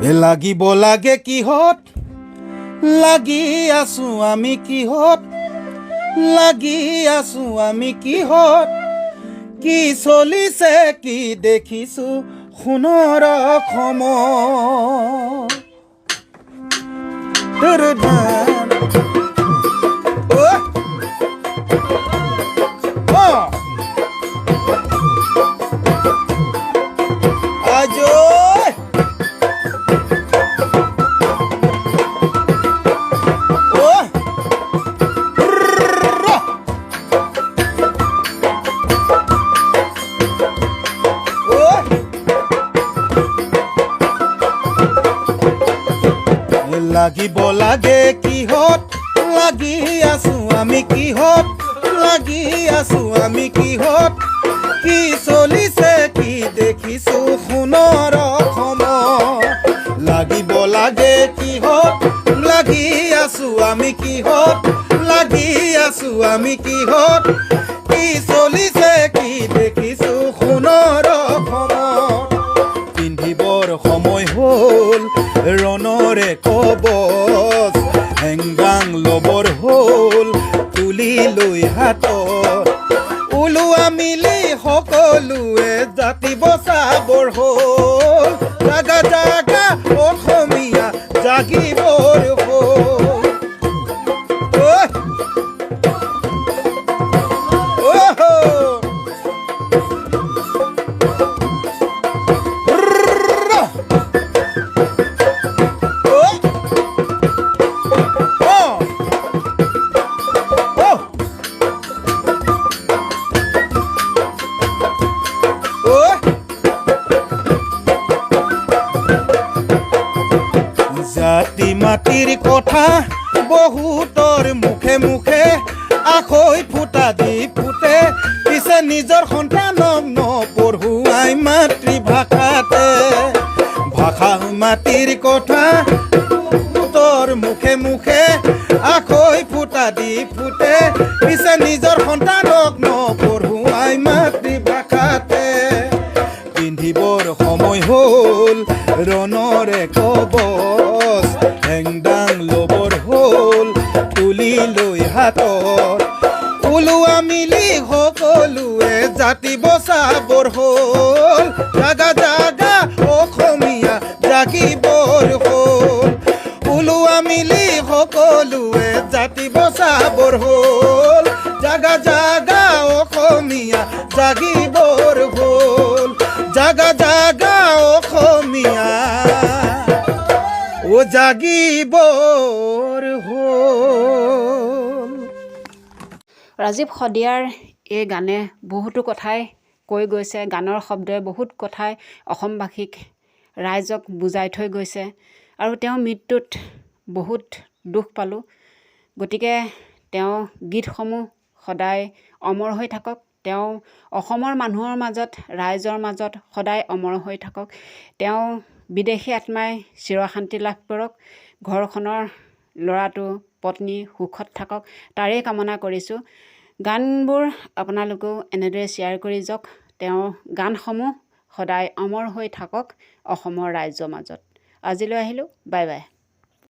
লাগিব লাগে কিহত লাগি আছো আমি কিহত লাগি আছো আমি কিহত কি চলিছে কি দেখিছো সোণৰ অসমত লাগিব লাগে কিহত লাগি আছো আমি কিহত লাগি আছো আমি কিহত কি চলিছে কি দেখিছো সোণৰ অসমত লাগিব লাগে কিহত লাগি আছো আমি কিহত লাগি আছো আমি কিহত কি চলিছে কি দেখিছো সোণৰ অসমত পিন্ধিবৰ সময় হ'ল ৰণৰে কবচ হেংগাং লবৰ হ'ল তুলি লৈ হাতত ওলোৱা মিলি সকলোৱে জাতি বচাবৰ হ'ল জাগা জাগা অসমীয়া জাগিবৰ হ'ল জাতি মাটিৰ কথা বহুতৰ মুখে মুখে আখৈ ফুটা দি ফুটে পিছে নিজৰ সন্তানক নপঢ়ুৱাই মাতৃভাষাতে ভাষা মাটিৰ কথা তোৰ মুখে মুখে আখৈ ফুটা দি ফুটে পিছে নিজৰ সন্তানক নপঢ়ুৱাই মাতৃভাষাতে পিন্ধিবৰ সময় হ'ল ৰণৰে কবচ হেংদাং লবৰ হ'ল তুলি লৈ হাতত ওলোৱা মিলি সকলোৱে জাতি বচাবৰ হ'ল জাগা জাগা অসমীয়া জাগিবৰ হ'ল ওলোৱা মিলি সকলোৱে জাতি বচাবৰ হ'ল জাগা জাগা অসমীয়া জাগিবৰ হ'ল জাগা জাগা অসমীয়া ও জাগিবৰ হ'ল ৰাজীৱ শদিয়াৰ এই গানে বহুতো কথাই কৈ গৈছে গানৰ শব্দই বহুত কথাই অসমবাসীক ৰাইজক বুজাই থৈ গৈছে আৰু তেওঁ মৃত্যুত বহুত দুখ পালোঁ গতিকে তেওঁ গীতসমূহ সদায় অমৰ হৈ থাকক তেওঁ অসমৰ মানুহৰ মাজত ৰাইজৰ মাজত সদায় অমৰ হৈ থাকক তেওঁ বিদেশী আত্মাই চিৰশান্তি লাভ কৰক ঘৰখনৰ ল'ৰাটো পত্নী সুখত থাকক তাৰেই কামনা কৰিছোঁ গানবোৰ আপোনালোকেও এনেদৰে শ্বেয়াৰ কৰি যাওক তেওঁৰ গানসমূহ সদায় অমৰ হৈ থাকক অসমৰ ৰাইজৰ মাজত আজিলৈ আহিলোঁ বাই বাই